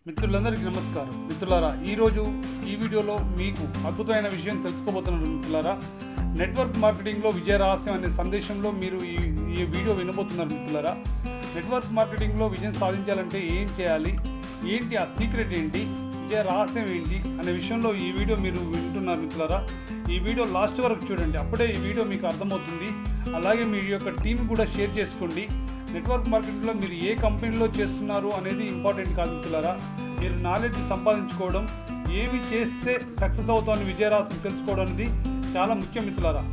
మిత్రులందరికీ నమస్కారం. మిత్రులారా, ఈరోజు ఈ వీడియోలో మీకు అద్భుతమైన విషయం తెలుసుకోబోతున్నారు. మిత్రులారా, నెట్వర్క్ మార్కెటింగ్లో విజయ రహస్యం అనే సందేశంలో మీరు ఈ వీడియో వినబోతున్నారు. మిత్రులారా, నెట్వర్క్ మార్కెటింగ్లో విజయం సాధించాలంటే ఏం చేయాలి, ఏంటి ఆ సీక్రెట్ ఏంటి, విజయ రహస్యం ఏంటి అనే విషయంలో ఈ వీడియో మీరు వింటున్నారు. మిత్రులారా, ఈ వీడియో లాస్ట్ వరకు చూడండి, అప్పుడే ఈ వీడియో మీకు అర్థమవుతుంది. అలాగే మీ యొక్క టీం కూడా షేర్ చేసుకోండి. నెట్వర్క్ మార్కెటింగ్లో మీరు ఏ కంపెనీలో చేస్తున్నారు అనేది ఇంపార్టెంట్ కాదు మిత్రులారా. మీరు నాలెడ్జ్ సంపాదించుకోవడం, ఏమి చేస్తే సక్సెస్ అవుతామని విజయరహస్యం తెలుసుకోవడం అనేది చాలా ముఖ్యం మిత్రులారా.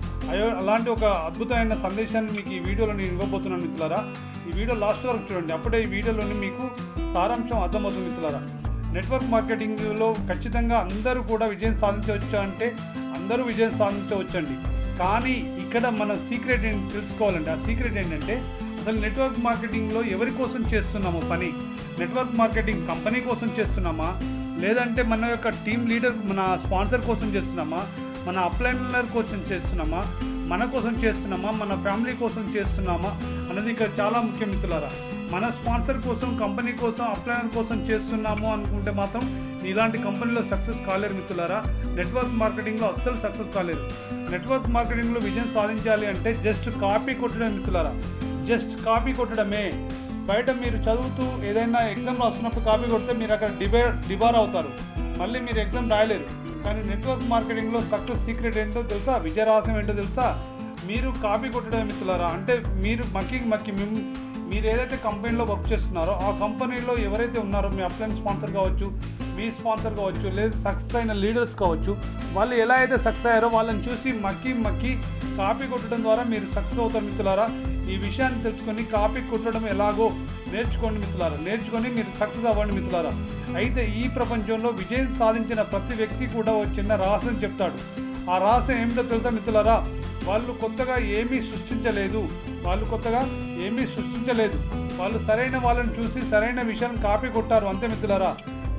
అలాంటి ఒక అద్భుతమైన సందేశాన్ని మీకు ఈ వీడియోలో నేను ఇవ్వబోతున్నాను మిత్రులారా. ఈ వీడియో లాస్ట్ వరకు చూడండి, అప్పుడే ఈ వీడియోలోని మీకు సారాంశం అర్థమవుతుంది మిత్రులారా. నెట్వర్క్ మార్కెటింగ్లో ఖచ్చితంగా అందరూ కూడా విజయం సాధించవచ్చు అంటే అందరూ విజయం సాధించవచ్చండి. కానీ ఇక్కడ మన సీక్రెట్ ఏంటి తెలుసుకోవాలంటే, ఆ సీక్రెట్ ఏంటంటే అసలు నెట్వర్క్ మార్కెటింగ్లో ఎవరి కోసం చేస్తున్నామో పని, నెట్వర్క్ మార్కెటింగ్ కంపెనీ కోసం చేస్తున్నామా, లేదంటే మన యొక్క టీమ్ లీడర్ మన స్పాన్సర్ కోసం చేస్తున్నామా, మన అప్లైనర్ కోసం చేస్తున్నామా, మన కోసం చేస్తున్నామా, మన ఫ్యామిలీ కోసం చేస్తున్నామా అన్నది ఇక్కడ చాలా ముఖ్యం మిత్రులారా. మన స్పాన్సర్ కోసం, కంపెనీ కోసం, అప్లైనర్ కోసం చేస్తున్నాము అనుకుంటే మాత్రం ఇలాంటి కంపెనీలో సక్సెస్ కాలేరు మిత్రులారా. నెట్వర్క్ మార్కెటింగ్లో అస్సలు సక్సెస్ కాలేరు. నెట్వర్క్ మార్కెటింగ్లో విజయం సాధించాలి అంటే జస్ట్ కాపీ కొట్టడం మిత్రులారా, జస్ట్ కాపీ కొట్టడమే. బయట మీరు చదువుతూ ఏదైనా ఎగ్జామ్ రాస్తున్నప్పుడు కాపీ కొడితే మీరు అక్కడ డిబార్ అవుతారు, మళ్ళీ మీరు ఎగ్జామ్ రాయలేరు. కానీ నెట్వర్క్ మార్కెటింగ్లో సక్సెస్ సీక్రెట్ ఏంటో తెలుసా, విజయ రహస్యం ఏంటో తెలుసా? మీరు కాపీ కొట్టడం మిత్రులారా. అంటే మీరు మీరు ఏదైతే కంపెనీలో వర్క్ చేస్తున్నారో ఆ కంపెనీలో ఎవరైతే ఉన్నారో, మీ అప్లైన్ స్పాన్సర్ కావచ్చు, మీ స్పాన్సర్ కావచ్చు, లేదా సక్సెస్ అయిన లీడర్స్ కావచ్చు, వాళ్ళు ఎలా అయితే సక్సెస్ అయ్యారో వాళ్ళని చూసి మక్కి కాపీ కొట్టడం ద్వారా మీరు సక్సెస్ అవుతారు మిత్రులారా. ఈ విషయాన్ని తెలుసుకొని కాపీ కొట్టడం ఎలాగో నేర్చుకోండి మిత్రులారా. నేర్చుకొని మీరు సక్సెస్ అవ్వండి మిత్రులారా. అయితే ఈ ప్రపంచంలో విజయం సాధించిన ప్రతి వ్యక్తి కూడా ఒక చిన్న రహస్యం చెప్తాడు. ఆ రహస్యం ఏమిటో తెలుసా మిత్రులారా? వాళ్ళు కొత్తగా ఏమీ సృష్టించలేదు. వాళ్ళు సరైన వాళ్ళని చూసి సరైన విషయాన్ని కాపీ కొట్టారు, అంతే మిత్రులారా.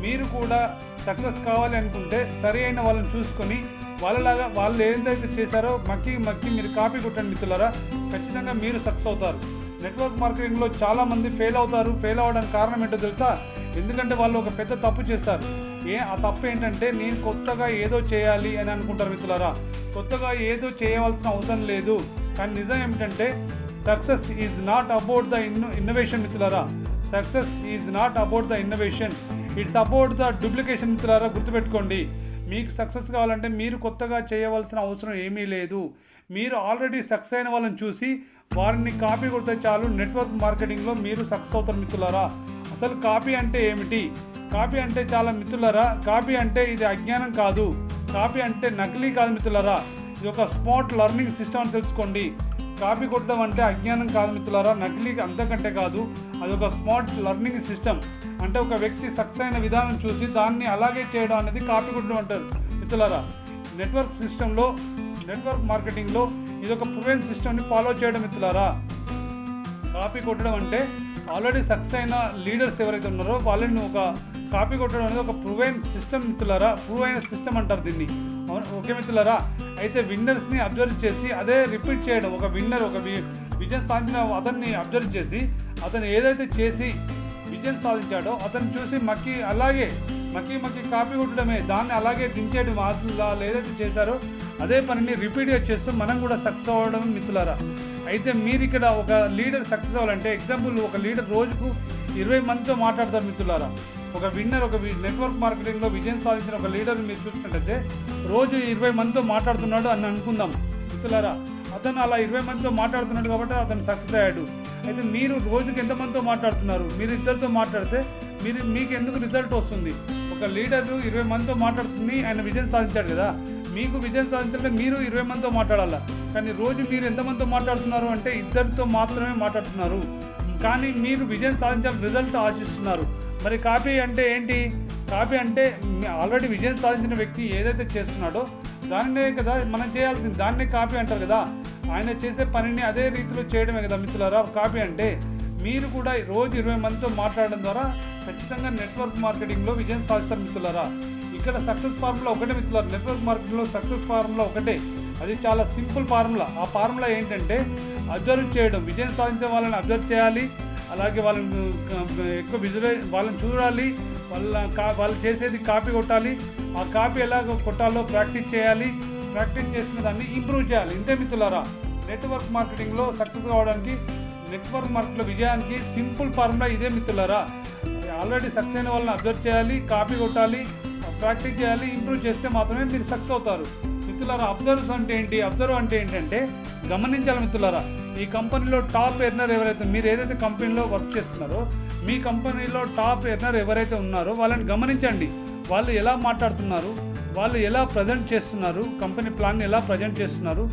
మీరు కూడా సక్సెస్ కావాలి అనుకుంటే సరి అయిన వాళ్ళని చూసుకొని వాళ్ళలాగా వాళ్ళు ఏదైతే చేశారో మక్కి మీరు కాపీ కొట్టండి మిత్రులారా. ఖచ్చితంగా మీరు సక్సెస్ అవుతారు. నెట్వర్క్ మార్కెటింగ్లో చాలామంది ఫెయిల్ అవ్వడానికి కారణం ఏంటో తెలుసా? ఎందుకంటే వాళ్ళు ఒక పెద్ద తప్పు చేస్తారు. ఆ తప్పు ఏంటంటే, నేను కొత్తగా ఏదో చేయాలి అని అనుకుంటారు మిత్రులారా. కొత్తగా ఏదో చేయవలసిన అవసరం లేదు. కానీ నిజం ఏమిటంటే, success is not about the innovation మిత్రులారా. Success is not about the innovation, it's about the duplication మిత్రులారా. గుర్తుపెట్టుకోండి, మీకు సక్సెస్ కావాలంటే మీరు కొత్తగా చేయవలసిన అవసరం ఏమీ లేదు. మీరు ఆల్రెడీ సక్సెస్ అయిన వాళ్ళని చూసి వారిని కాపీ కొడితే చాలు. నెట్వర్క్ మార్కెటింగ్లో మీరు సక్సెస్ అవుతారు మిత్రులారా. అసలు కాపీ అంటే ఏమిటి? కాపీ అంటే చాలా మిత్రులారా, కాపీ అంటే ఇది అజ్ఞానం కాదు, కాపీ అంటే నకిలీ కాదు మిత్రులారా. ఇది ఒక స్మార్ట్ లెర్నింగ్ సిస్టమ్ అని తెలుసుకోండి. కాపీ కొట్టడం అంటే అజ్ఞానం కాదు మిత్రులారా, నకిలీ అంతకంటే కాదు. అది ఒక స్మార్ట్ లెర్నింగ్ సిస్టమ్. అంటే ఒక వ్యక్తి సక్సెస్ అయిన విధానం చూసి దాన్ని అలాగే చేయడం అనేది కాపీ కొట్టడం అంటారు మిత్రులారా. నెట్వర్క్ మార్కెటింగ్లో ఇది ఒక ప్రూవెన్ సిస్టమ్ని ఫాలో చేయడం మిత్రులారా. కాపీ కొట్టడం అంటే ఆల్రెడీ సక్సెస్ అయిన లీడర్స్ ఎవరైతే ఉన్నారో వాళ్ళని ఒక కాపీ కొట్టడం అనేది ఒక ప్రూవెన్ సిస్టమ్ మిత్రులారా. ప్రూవ్ అయిన సిస్టమ్ అంటారు దీన్ని. ఓకే మిత్రులారా. అయితే విన్నర్స్ని అబ్జర్వ్ చేసి అదే రిపీట్ చేయడం. ఒక విన్నర్, ఒక విజయం సాధించిన అతన్ని అబ్జర్వ్ చేసి అతను ఏదైతే చేసి విజయం సాధించాడో అతను చూసి మక్కి కాపీ కొట్టడమే, దాన్ని అలాగే దించేయడం. వాళ్ళు ఏదైతే చేశారో అదే పనిని రిపీట్గా చేస్తూ మనం కూడా సక్సెస్ అవ్వడం మిత్రులారా. అయితే మీరు ఇక్కడ ఒక లీడర్ సక్సెస్ అవ్వాలంటే, ఎగ్జాంపుల్ ఒక లీడర్ రోజుకు 20 మందితో మాట్లాడతారు మిత్రులారా. ఒక విన్నర్, ఒక నెట్వర్క్ మార్కెటింగ్లో విజయం సాధించిన ఒక లీడర్ మీరు చూసుకున్నట్టయితే రోజు 20 మందితో మాట్లాడుతున్నాడు అని అనుకుందాం మిత్రులారా. అతను అలా 20 మందితో మాట్లాడుతున్నాడు కాబట్టి అతను సక్సెస్ అయ్యాడు. అయితే మీరు రోజుకి ఎంతమందితో మాట్లాడుతున్నారు? మీరు ఇద్దరితో మాట్లాడితే మీకు ఎందుకు రిజల్ట్ వస్తుంది? ఒక లీడరు 20 మందితో మాట్లాడుతుంది, ఆయన విజయం సాధించాడు కదా. మీకు విజయం సాధించాలంటే మీరు 20 మందితో మాట్లాడాలా. కానీ రోజు మీరు ఎంతమందితో మాట్లాడుతున్నారు అంటే ఇద్దరితో మాత్రమే మాట్లాడుతున్నారు. కానీ మీరు విజయం సాధించాలని రిజల్ట్ ఆశిస్తున్నారు. మరి కాపీ అంటే ఏంటి? కాపీ అంటే ఆల్రెడీ విజయం సాధించిన వ్యక్తి ఏదైతే చేస్తున్నాడో దాన్నే కదా మనం చేయాల్సింది, దాన్నే కాపీ అంటారు కదా. ఆయన చేసే పనిని అదే రీతిలో చేయడమే కదా మిత్రులారా కాపీ అంటే. మీరు కూడా రోజు 20 మందితో మాట్లాడడం ద్వారా ఖచ్చితంగా నెట్వర్క్ మార్కెటింగ్లో విజయం సాధిస్తారు మిత్రులారా. ఇక్కడ సక్సెస్ ఫార్ములా ఒకటే మిత్రులారా. నెట్వర్క్ మార్కెటింగ్లో సక్సెస్ ఫార్ములా ఒకటే, అది చాలా సింపుల్ ఫార్ములా. ఆ ఫార్ములా ఏంటంటే అబ్జర్వ్ చేయడం. విజయం సాధించే వాళ్ళని అబ్జర్వ్ చేయాలి, అలాగే వాళ్ళని ఎక్కువ వాళ్ళని చూడాలి, వాళ్ళు చేసేది కాపీ కొట్టాలి. ఆ కాపీ ఎలా కొట్టాలో ప్రాక్టీస్ చేయాలి. ప్రాక్టీస్ చేసిన దాన్ని ఇంప్రూవ్ చేయాలి. ఇంతే మిత్రులారా, నెట్వర్క్ మార్కెటింగ్లో సక్సెస్ కావడానికి, నెట్వర్క్ మార్కెట్లో విజయానికి సింపుల్ ఫార్ములా ఇదే మిత్రులారా. ఆల్రెడీ సక్సెస్ అయిన వాళ్ళని అబ్జర్వ్ చేయాలి, కాపీ కొట్టాలి, ప్రాక్టీస్ చేయాలి, ఇంప్రూవ్ చేస్తే మాత్రమే మీరు సక్సెస్ అవుతారు మిత్రులారా. అబ్జర్వ్ అంటే ఏంటంటే గమనించాలి మిత్రులారా. ఈ కంపెనీలో టాప్ ఎర్నర్ ఎవరైతే, మీరు ఏదైతే కంపెనీలో వర్క్ చేస్తున్నారో మీ కంపెనీలో టాప్ ఎర్నర్ ఎవరైతే ఉన్నారో వాళ్ళని గమనించండి. వాళ్ళు ఎలా మాట్లాడుతున్నారు, వాళ్ళు ఎలా ప్రజెంట్ చేస్తున్నారు, కంపెనీ ప్లాన్ని ఎలా ప్రజెంట్ చేస్తున్నారు,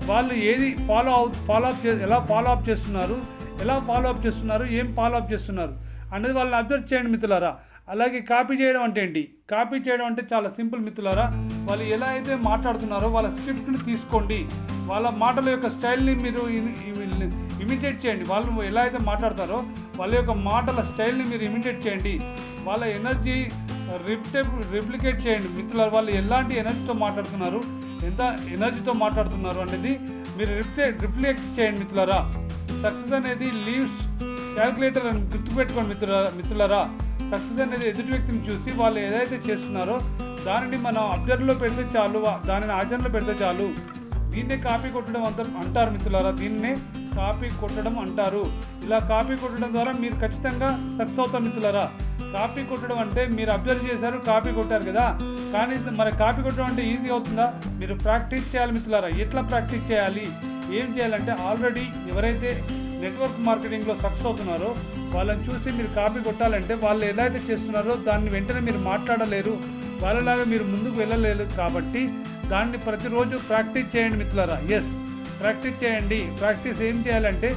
వాళ్ళు ఏది ఎలా ఫాలో అప్ చేస్తున్నారు, ఏం ఫాలో అప్ చేస్తున్నారు అనేది వాళ్ళని అబ్జర్వ్ చేయండి మిత్రులారా. అలాగే కాపీ చేయడం అంటే ఏంటి? కాపీ చేయడం అంటే చాలా సింపుల్ మిత్రులారా. వాళ్ళు ఎలా అయితే మాట్లాడుతున్నారో వాళ్ళ స్క్రిప్ట్ని తీసుకోండి, వాళ్ళ మాటల యొక్క స్టైల్ని మీరు ఇమిటేట్ చేయండి. వాళ్ళు ఎలా అయితే మాట్లాడతారో వాళ్ళ యొక్క మాటల స్టైల్ని మీరు ఇమిటేట్ చేయండి. వాళ్ళ ఎనర్జీ రిప్లికేట్ చేయండి మిత్రులారా. వాళ్ళు ఎలాంటి ఎనర్జీతో మాట్లాడుతున్నారు, ఎంత ఎనర్జీతో మాట్లాడుతున్నారు అనేది మీరు రిఫ్లెక్ట్ చేయండి మిత్రులారా. సక్సెస్ అనేది లీవ్స్ క్యాల్కులేటర్ అని గుర్తుపెట్టుకోండి మిత్రులారా. సక్సెస్ అనేది ఎదుటి వ్యక్తిని చూసి వాళ్ళు ఏదైతే చేస్తున్నారో దానిని మనం అబ్జర్వ్లో పెడితే చాలు, దానిని ఆచరణలో పెడితే చాలు. దీన్నే కాపీ కొట్టడం అంటారు మిత్రులారా. దీన్నే కాపీ కొట్టడం అంటారు. ఇలా కాపీ కొట్టడం ద్వారా మీరు ఖచ్చితంగా సక్సెస్ అవుతారు మిత్రులారా. కాపీ కొట్టడం అంటే మీరు అబ్జర్వ్ చేశారు, కాపీ కొట్టారు కదా, కానీ మరి కాపీ కొట్టడం అంటే ఈజీ అవుతుందా? మీరు ప్రాక్టీస్ చేయాలి మిత్రులారా. ఎట్లా ప్రాక్టీస్ చేయాలి, ఏం చేయాలంటే ఆల్రెడీ ఎవరైతే నెట్వర్క్ మార్కెటింగ్లో సక్సెస్ అవుతున్నారో వాళ్ళని చూసి మీరు కాపీ కొట్టాలంటే వాళ్ళు ఎలా అయితే చేస్తున్నారో దాన్ని వెంటనే మీరు మాట్లాడలేరు, వాళ్ళలాగా మీరు ముందుకు వెళ్ళలేరు. కాబట్టి దాన్ని ప్రతిరోజు ప్రాక్టీస్ చేయండి మిత్రులారా. ప్రాక్టీస్ చేయండి. ప్రాక్టీస్ ఏం చేయాలంటే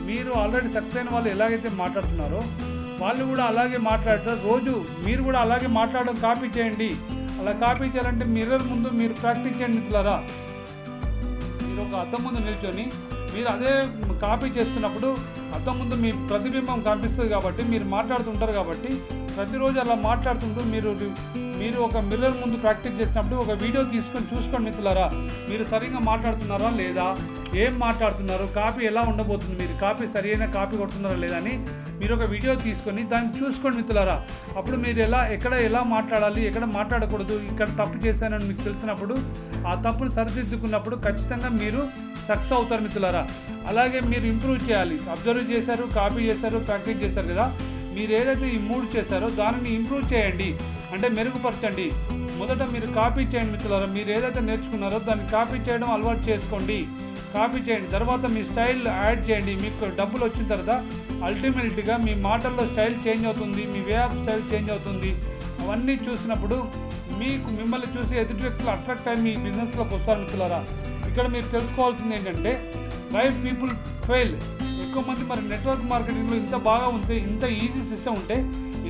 మీరు ఆల్రెడీ సక్సెస్ అయిన వాళ్ళు ఎలాగైతే మాట్లాడుతున్నారో వాళ్ళు కూడా అలాగే మాట్లాడతారు. రోజు మీరు కూడా అలాగే మాట్లాడడం కాపీ చేయండి. అలా కాపీ చేయాలంటే మిర్రర్ ముందు మీరు ప్రాక్టీస్ చేయండి మిత్రులారా. మీరు ఒక అద్దం ముందు నిల్చొని మీరు అదే కాపీ చేస్తున్నప్పుడు అద్దం ముందు మీ ప్రతిబింబం కనిపిస్తుంది కాబట్టి మీరు మాట్లాడుతుంటారు. కాబట్టి ప్రతిరోజు అలా మాట్లాడుతుంటూ మీరు ఒక మిర్రర్ ముందు ప్రాక్టీస్ చేసినప్పుడు ఒక వీడియో తీసుకొని చూసుకోండి మిత్రులారా. మీరు సరిగ్గా మాట్లాడుతున్నారా లేదా, ఏం మాట్లాడుతున్నారు, కాపీ ఎలా ఉండబోతుంది, మీరు కాపీ సరైన కాపీ కొడుతున్నారా లేదా అని మీరు ఒక వీడియో తీసుకొని దాన్ని చూసుకోండి మిత్రులారా. అప్పుడు మీరు ఎక్కడ ఎలా మాట్లాడాలి, ఎక్కడ మాట్లాడకూడదు, ఇక్కడ తప్పు చేశానని మీకు తెలిసినప్పుడు ఆ తప్పును సరిదిద్దుకున్నప్పుడు ఖచ్చితంగా మీరు సక్సెస్ అవుతారు మిత్రులారా. అలాగే మీరు ఇంప్రూవ్ చేయాలి. అబ్జర్వ్ చేశారు, కాపీ చేశారు, ప్రాక్టీస్ చేశారు కదా, మీరు ఏదైతే ఈ 3 చేశారో దానిని ఇంప్రూవ్ చేయండి, అంటే మెరుగుపరచండి. మొదట మీరు కాపీ చేయండి మిత్రులారా. మీరు ఏదైతే నేర్చుకున్నారో దాన్ని కాపీ చేయడం అలవాటు చేసుకోండి. కాపీ చేయండి, తర్వాత మీ స్టైల్ యాడ్ చేయండి. మీకు డబ్బులు వచ్చిన తర్వాత అల్టిమేట్గా మీ మాటల్లో స్టైల్ చేంజ్ అవుతుంది, మీ వే ఆఫ్ స్టైల్ చేంజ్ అవుతుంది. అవన్నీ చూసినప్పుడు మిమ్మల్ని చూసి ఎదుటి వ్యక్తులు అట్రాక్ట్ అయ్యి మీ బిజినెస్లోకి వస్తారు మిత్రులారా. ఇక్కడ మీరు తెలుసుకోవాల్సింది ఏంటంటే వై పీపుల్ ఫెయిల్. ఎక్కువ మంది మరి నెట్వర్క్ మార్కెటింగ్లో ఇంత బాగా ఉంటే, ఇంత ఈజీ సిస్టమ్ ఉంటే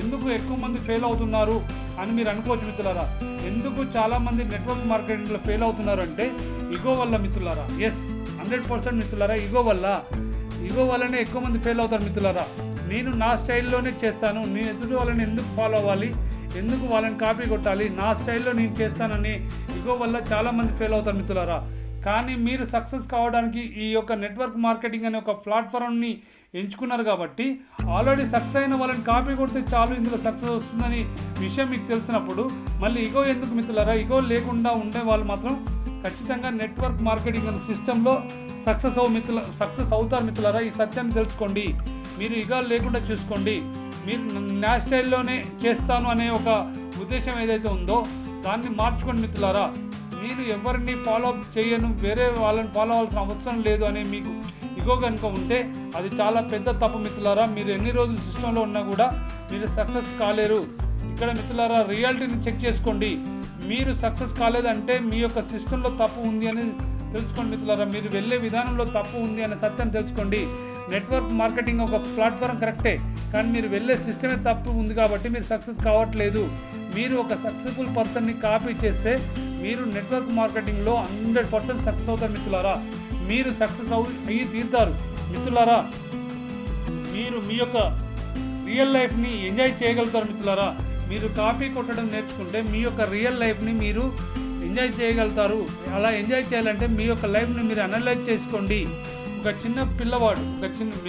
ఎందుకు ఎక్కువ మంది ఫెయిల్ అవుతున్నారు అని మీరు అనుకోవచ్చు మిత్రులారా. ఎందుకు చాలామంది నెట్వర్క్ మార్కెటింగ్లో ఫెయిల్ అవుతున్నారు అంటే ఇగో వల్ల మిత్రులారా. 100% మిత్రులారా, ఇగో వల్లనే ఎక్కువ మంది ఫెయిల్ అవుతారు మిత్రులారా. నేను నా స్టైల్లోనే చేస్తాను, నేను ఎదుటి వాళ్ళని ఎందుకు ఫాలో అవ్వాలి, ఎందుకు వాళ్ళని కాపీ కొట్టాలి, నా స్టైల్లో నేను చేస్తానని ఇగో వల్ల చాలామంది ఫెయిల్ అవుతారు మిత్రులారా. కానీ మీరు సక్సెస్ కావడానికి ఈ యొక్క నెట్వర్క్ మార్కెటింగ్ అనే ఒక ప్లాట్ఫామ్ని ఎంచుకున్నారు కాబట్టి ఆల్రెడీ సక్సెస్ అయిన వాళ్ళని కాపీ కొడితే చాలు, ఇందులో సక్సెస్ వస్తుందని విషయం మీకు తెలిసినప్పుడు మళ్ళీ ఇగో ఎందుకు మిత్రులారా. ఇగో లేకుండా ఉండే వాళ్ళు మాత్రం ఖచ్చితంగా నెట్వర్క్ మార్కెటింగ్ అనే సిస్టంలో సక్సెస్ అవుతారు మిత్రులారా. ఈ సత్యాన్ని తెలుసుకోండి. మీరు ఇగో లేకుండా చూసుకోండి. మీరు నా స్టైల్లోనే చేస్తాను అనే ఒక ఉద్దేశం ఏదైతే ఉందో దాన్ని మార్చుకోండి మిత్రులారా. నేను ఎవరిని ఫాలో అప్ చేయను, వేరే వాళ్ళని ఫాలో అవ్వాల్సిన అవసరం లేదు అనే మీకు ఇగో కనుక ఉంటే అది చాలా పెద్ద తప్పు మిత్రులారా. మీరు ఎన్ని రోజులు సిస్టంలో ఉన్నా కూడా మీరు సక్సెస్ కాలేరు. ఇక్కడ మిత్రులారా రియాలిటీని చెక్ చేసుకోండి. మీరు సక్సెస్ కాలేదంటే మీ యొక్క సిస్టంలో తప్పు ఉంది అని తెలుసుకోండి మిత్రులారా. మీరు వెళ్ళే విధానంలో తప్పు ఉంది అనే సత్యాన్ని తెలుసుకోండి. నెట్వర్క్ మార్కెటింగ్ ఒక ప్లాట్ఫామ్ కరెక్టే, కానీ మీరు వెళ్ళే సిస్టమే తప్పు ఉంది కాబట్టి మీరు సక్సెస్ కావట్లేదు. మీరు ఒక సక్సెస్ఫుల్ పర్సన్ని కాపీ చేస్తే మీరు నెట్వర్క్ మార్కెటింగ్లో 100% సక్సెస్ అవుతారు మిత్రులారా. మీరు సక్సెస్ అయ్యి తీరుతారు మిత్రులారా. మీరు మీ యొక్క రియల్ లైఫ్ని ఎంజాయ్ చేయగలుగుతారు మిత్రులారా. మీరు కాపీ కొట్టడం నేర్చుకుంటే మీ యొక్క రియల్ లైఫ్ని మీరు ఎంజాయ్ చేయగలుగుతారు. అలా ఎంజాయ్ చేయాలంటే మీ యొక్క లైఫ్ని మీరు అనలైజ్ చేసుకోండి. ఒక చిన్న పిల్లవాడు,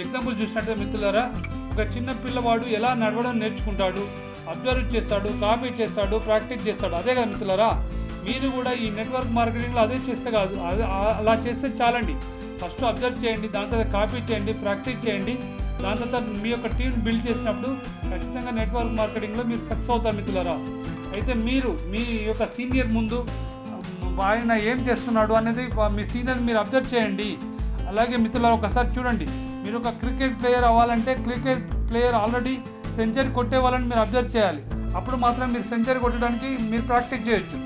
ఎగ్జాంపుల్ చూసినట్టే మిత్రులారా, ఒక చిన్న పిల్లవాడు ఎలా నడవడం నేర్చుకుంటాడు, అబ్జర్వ్ చేస్తాడు, కాపీ చేస్తాడు, ప్రాక్టీస్ చేస్తాడు. అదే కదా మిత్రులారా, మీరు కూడా ఈ నెట్వర్క్ మార్కెటింగ్లో అదే చేస్తే కాదు, అలా చేస్తే చాలండి. ఫస్ట్ అబ్జర్వ్ చేయండి, దాని తర్వాత కాపీ చేయండి, ప్రాక్టీస్ చేయండి. దాని తర్వాత మీ యొక్క టీం బిల్డ్ చేసినప్పుడు ఖచ్చితంగా నెట్వర్క్ మార్కెటింగ్లో మీరు సక్సెస్ అవుతారు మిత్రులారా. అయితే మీరు మీ యొక్క సీనియర్ ముందు ఆయన ఏం చేస్తున్నాడు అనేది మీ సీనియర్ మీరు అబ్జర్వ్ చేయండి. అలాగే మిత్రులారా, ఒకసారి చూడండి, మీరు ఒక క్రికెట్ ప్లేయర్ అవ్వాలంటే క్రికెట్ ప్లేయర్ ఆల్రెడీ సెంచరీ కొట్టే వాళ్ళని మీరు అబ్జర్వ్ చేయాలి. అప్పుడు మాత్రం మీరు సెంచరీ కొట్టడానికి మీరు ప్రాక్టీస్ చేయొచ్చు.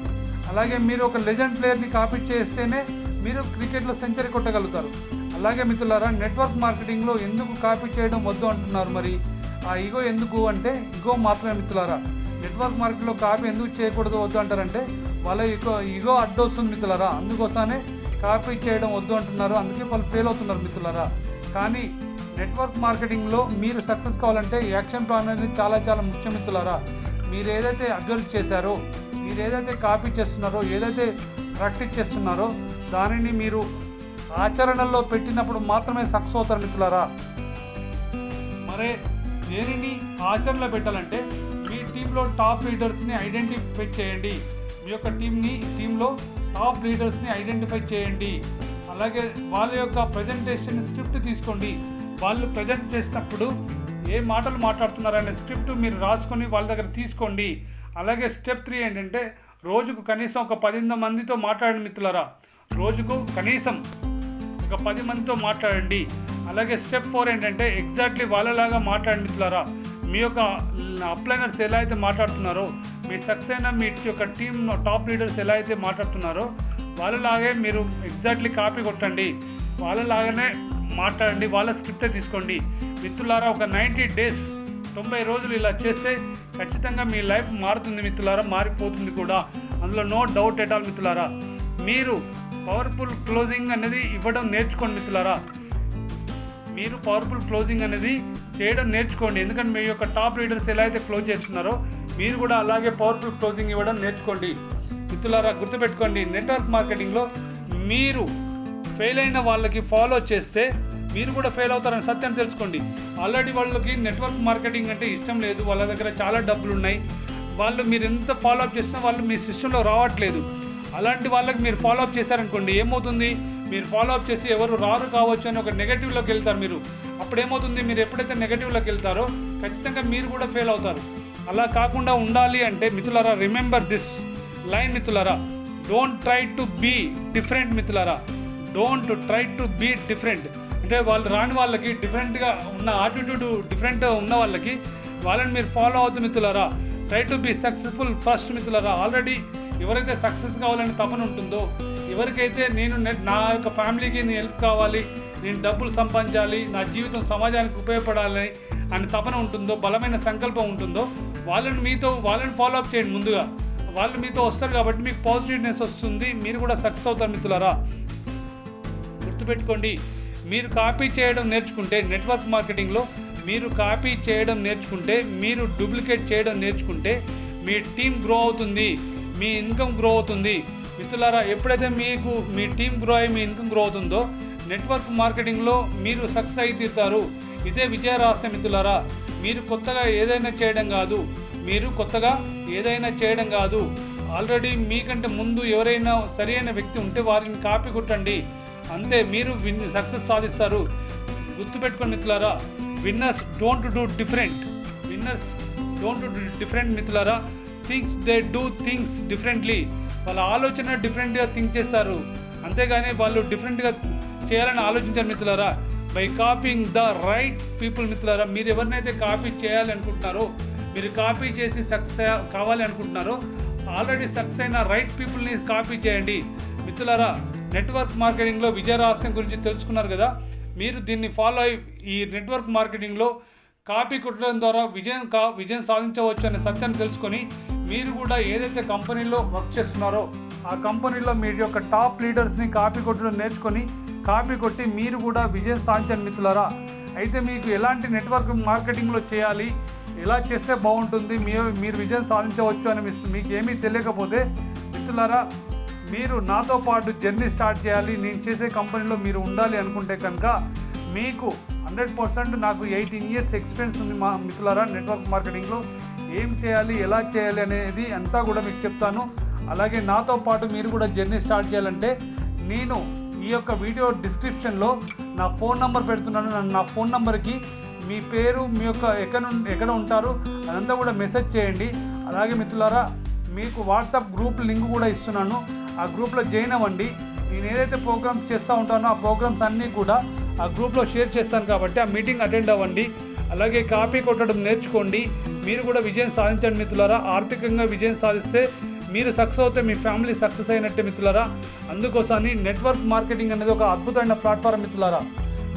అలాగే మీరు ఒక లెజెండ్ ప్లేయర్ని కాపీ చేస్తేనే మీరు క్రికెట్లో సెంచరీ కొట్టగలుగుతారు. అలాగే మిత్రులారా, నెట్వర్క్ మార్కెటింగ్లో ఎందుకు కాపీ చేయడం వద్దు అంటున్నారు? మరి ఆ ఈగో ఎందుకు అంటే ఈగో మాత్రమే మిత్రులారా. నెట్వర్క్ మార్కెట్లో కాపీ ఎందుకు చేయకూడదు వద్దు అంటారంటే వాళ్ళ ఈగో అడ్డొస్తుంది మిత్రులారా. అందుకోసమే కాపీ చేయడం వద్దు అంటున్నారు, అందుకే వాళ్ళు ఫెయిల్ అవుతున్నారు మిత్రులారా. కానీ నెట్వర్క్ మార్కెటింగ్లో మీరు సక్సెస్ కావాలంటే యాక్షన్ ప్లాన్ అనేది చాలా చాలా ముఖ్యం మిత్రులారా. మీరు ఏదైతే అబ్జర్వ్ చేశారో, మీరు ఏదైతే కాపీ చేస్తున్నారో, ఏదైతే ప్రాక్టీస్ చేస్తున్నారో దానిని మీరు ఆచరణలో పెట్టినప్పుడు మాత్రమే సక్సెస్ అవుతారు మిత్రులారా. మరే దేనిని ఆచరణలో పెట్టాలంటే మీ టీంలో టాప్ లీడర్స్ని ఐడెంటిఫై చేయండి. మీ యొక్క టీంలో టాప్ లీడర్స్ని ఐడెంటిఫై చేయండి. అలాగే వాళ్ళ యొక్క ప్రజెంటేషన్ స్క్రిప్ట్ తీసుకోండి. వాళ్ళు ప్రజెంట్ చేసినప్పుడు ఏ మాటలు మాట్లాడుతున్నారనే స్క్రిప్ట్ మీరు రాసుకొని వాళ్ళ దగ్గర తీసుకోండి. అలాగే స్టెప్ 3 ఏంటంటే రోజుకు కనీసం ఒక 10 మందితో మాట్లాడండి మిత్రులారా. రోజుకు కనీసం ఒక 10 మందితో మాట్లాడండి. అలాగే స్టెప్ 4 ఏంటంటే ఎగ్జాక్ట్లీ వాళ్ళలాగా మాట్లాడండి మిత్రులారా. మీ యొక్క అప్లైనర్స్ ఎలా అయితే మాట్లాడుతున్నారో, మీ సక్సెస్ అయిన మీ యొక్క టీమ్ టాప్ లీడర్స్ ఎలా అయితే మాట్లాడుతున్నారో వాళ్ళలాగే మీరు ఎగ్జాక్ట్లీ కాపీ కొట్టండి. వాళ్ళలాగానే మాట్లాడండి, వాళ్ళ స్క్రిప్టే తీసుకోండి మిత్రులారా. ఒక 90 డేస్ 90 రోజులు ఇలా చేస్తే ఖచ్చితంగా మీ లైఫ్ మారుతుంది మిత్రులారా, మారిపోతుంది కూడా. అందులో నో డౌట్ ఎట్ ఆల్ మిత్రులారా. మీరు పవర్ఫుల్ క్లోజింగ్ అనేది ఇవ్వడం నేర్చుకోండి మిత్రులారా. మీరు పవర్ఫుల్ క్లోజింగ్ అనేది చేయడం నేర్చుకోండి. ఎందుకంటే మీ యొక్క టాప్ లీడర్స్ ఎలా అయితే క్లోజ్ చేస్తున్నారో మీరు కూడా అలాగే పవర్ఫుల్ క్లోజింగ్ ఇవ్వడం నేర్చుకోండి మిత్రులారా. గుర్తుపెట్టుకోండి, నెట్వర్క్ మార్కెటింగ్లో మీరు ఫెయిల్ అయిన వాళ్ళకి ఫాలో చేస్తే మీరు కూడా ఫెయిల్ అవుతారని సత్యం తెలుసుకోండి. ఆల్రెడీ వాళ్ళకి నెట్వర్క్ మార్కెటింగ్ అంటే ఇష్టం లేదు, వాళ్ళ దగ్గర చాలా డబ్బులు ఉన్నాయి, వాళ్ళు మీరు ఎంత ఫాలో అప్ చేసినా వాళ్ళు మీ సిస్టంలో రావట్లేదు. అలాంటి వాళ్ళకి మీరు ఫాలో అప్ చేశారనుకోండి, ఏమవుతుంది, మీరు ఫాలో అప్ చేసి ఎవరు రారు కావచ్చు అని ఒక నెగటివ్లోకి వెళ్తారు మీరు. అప్పుడు ఏమవుతుంది, మీరు ఎప్పుడైతే నెగటివ్లోకి వెళ్తారో ఖచ్చితంగా మీరు కూడా ఫెయిల్ అవుతారు. అలా కాకుండా ఉండాలి అంటే మిత్రులారా, రిమెంబర్ దిస్ లైన్ మిత్రులారా, don't try to be different మిత్రులారా. Don't try to be different అంటే వాళ్ళు రాని వాళ్ళకి, డిఫరెంట్గా ఉన్న ఆటిట్యూడ్ డిఫరెంట్ ఉన్న వాళ్ళకి వాళ్ళని మీరు ఫాలో అవుతూ మిత్రులారా. Try to be successful first మిత్రులారా. ఆల్రెడీ ఎవరైతే సక్సెస్ కావాలని తపన ఉంటుందో, ఎవరికైతే నా యొక్క ఫ్యామిలీకి నేను హెల్ప్ కావాలి, నేను డబ్బులు సంపాదించాలి, నా జీవితం సమాజానికి ఉపయోగపడాలని అని తపన ఉంటుందో, బలమైన సంకల్పం ఉంటుందో వాళ్ళని ఫాలో అప్ చేయండి. ముందుగా వాళ్ళు మీతో వస్తారు కాబట్టి మీకు పాజిటివ్నెస్ వస్తుంది, మీరు కూడా సక్సెస్ అవుతారు మిత్రులారా. గుర్తుపెట్టుకోండి, మీరు కాపీ చేయడం నేర్చుకుంటే నెట్వర్క్ మార్కెటింగ్లో మీరు కాపీ చేయడం నేర్చుకుంటే, మీరు డూప్లికేట్ చేయడం నేర్చుకుంటే మీ టీం గ్రో అవుతుంది, మీ ఇన్కమ్ గ్రో అవుతుంది మిత్రులారా. ఎప్పుడైతే మీకు మీ టీం గ్రో అయ్యి మీ ఇన్కమ్ గ్రో అవుతుందో నెట్వర్క్ మార్కెటింగ్లో మీరు సక్సెస్ అయి తీరుతారు. ఇదే విజయ రహస్యం మిత్రులారా. మీరు కొత్తగా ఏదైనా చేయడం కాదు, ఆల్రెడీ మీకంటే ముందు ఎవరైనా సరైన వ్యక్తి ఉంటే వారిని కాపీ కొట్టండి, అంతే, మీరు సక్సెస్ సాధిస్తారు. గుర్తుపెట్టుకోండి మిత్రులారా, విన్నర్స్ డోంట్ డూ డిఫరెంట్ మిత్రులారా. They do things differently. వాళ్ళ ఆలోచన డిఫరెంట్గా థింక్ చేస్తారు, అంతేగాని వాళ్ళు డిఫరెంట్గా చేయాలని ఆలోచించారు మిత్రులారా. By copying the right people మిత్రులారా. మీరు ఎవరినైతే కాపీ చేయాలి అనుకుంటున్నారో, మీరు కాపీ చేసి సక్సెస్ కావాలి అనుకుంటున్నారో, ఆల్రెడీ సక్సెస్ అయిన రైట్ పీపుల్ని కాపీ చేయండి మిత్రులారా. నెట్వర్క్ మార్కెటింగ్లో విజయ రహస్యం గురించి తెలుసుకున్నారు కదా. మీరు దీన్ని ఫాలో అయ్యి ఈ నెట్వర్క్ మార్కెటింగ్లో కాపీ కొట్టడం ద్వారా విజయం సాధించవచ్చు అనే సత్యాన్ని తెలుసుకొని మీరు కూడా ఏదైతే కంపెనీలో వర్క్ చేస్తున్నారో ఆ కంపెనీలో మీ యొక్క టాప్ లీడర్స్ని కాపీ కొట్టడం నేర్చుకొని కాపీ కొట్టి మీరు కూడా విజయం సాధించండి మిత్రులారా. అయితే మీకు ఎలాంటి నెట్వర్క్ మార్కెటింగ్లో చేయాలి, ఎలా చేస్తే బాగుంటుంది, మీరు విజయం సాధించవచ్చు అని మీకు ఏమీ తెలియకపోతే మిత్రులారా, మీరు నాతో పాటు జర్నీ స్టార్ట్ చేయాలి, నేను చేసే కంపెనీలో మీరు ఉండాలి అనుకుంటే కనుక మీకు 100% నాకు 18 years ఎక్స్పీరియన్స్ ఉంది మా మిత్రులారా నెట్వర్క్ మార్కెటింగ్లో. ఏం చేయాలి, ఎలా చేయాలి అనేది అంతా కూడా మీకు చెప్తాను. అలాగే నాతో పాటు మీరు కూడా జర్నీ స్టార్ట్ చేయాలంటే నేను ఈ యొక్క వీడియో డిస్క్రిప్షన్లో నా ఫోన్ నెంబర్ పెడుతున్నాను. నా ఫోన్ నెంబర్కి మీ పేరు, మీ యొక్క ఎక్కడ ఉంటారు అదంతా కూడా మెసేజ్ చేయండి. అలాగే మిత్రులారా, మీకు వాట్సాప్ గ్రూప్ లింక్ కూడా ఇస్తున్నాను. ఆ గ్రూప్లో జాయిన్ అవ్వండి. నేను ఏదైతే ప్రోగ్రామ్స్ చేస్తూ ఉంటానో ఆ ప్రోగ్రామ్స్ అన్నీ కూడా ఆ గ్రూప్లో షేర్ చేస్తాను కాబట్టి ఆ మీటింగ్ అటెండ్ అవ్వండి. అలాగే కాపీ కొట్టడం నేర్చుకోండి. మీరు కూడా విజయం సాధించండి మిత్రులారా. ఆర్థికంగా విజయం సాధిస్తే మీరు సక్సెస్ అవుతే మీ ఫ్యామిలీ సక్సెస్ అయినట్టే మిత్రులారా. అందుకోసమని నెట్వర్క్ మార్కెటింగ్ అనేది ఒక అద్భుతమైన ప్లాట్ఫామ్ మిత్రులారా.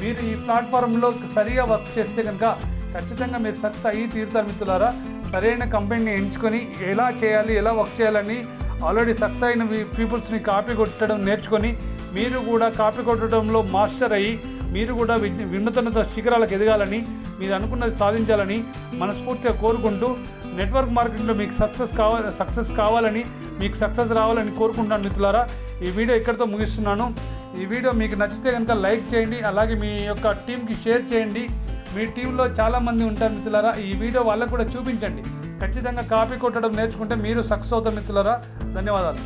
మీరు ఈ ప్లాట్ఫామ్లో సరిగా వర్క్ చేస్తే కనుక ఖచ్చితంగా మీరు సక్సెస్ అయ్యి తీరుతారు మిత్రులారా. సరైన కంపెనీని ఎంచుకొని ఎలా చేయాలి, ఎలా వర్క్ చేయాలని ఆల్రెడీ సక్సెస్ అయిన పీపుల్స్ని కాపీ కొట్టడం నేర్చుకొని మీరు కూడా కాపీ కొట్టడంలో మాస్టర్ అయ్యి మీరు కూడా వినూతన శిఖరాలకు ఎదగాలని, మీరు అనుకున్నది సాధించాలని మనస్ఫూర్తిగా కోరుకుంటూ, నెట్వర్క్ మార్కెటింగ్లో మీకు సక్సెస్ కావాలని, మీకు సక్సెస్ రావాలని కోరుకుంటాను మిత్రులారా. ఈ వీడియో ఇక్కడితో ముగిస్తున్నాను. ఈ వీడియో మీకు నచ్చితే కనుక లైక్ చేయండి. అలాగే మీ యొక్క టీంకి షేర్ చేయండి. మీ టీంలో చాలామంది ఉంటారు మిత్రులారా. ఈ వీడియో వాళ్ళకు కూడా చూపించండి. ఖచ్చితంగా కాపీ కొట్టడం నేర్చుకుంటే మీరు సక్సెస్ అవుతారు మిత్రులారా. ధన్యవాదాలు.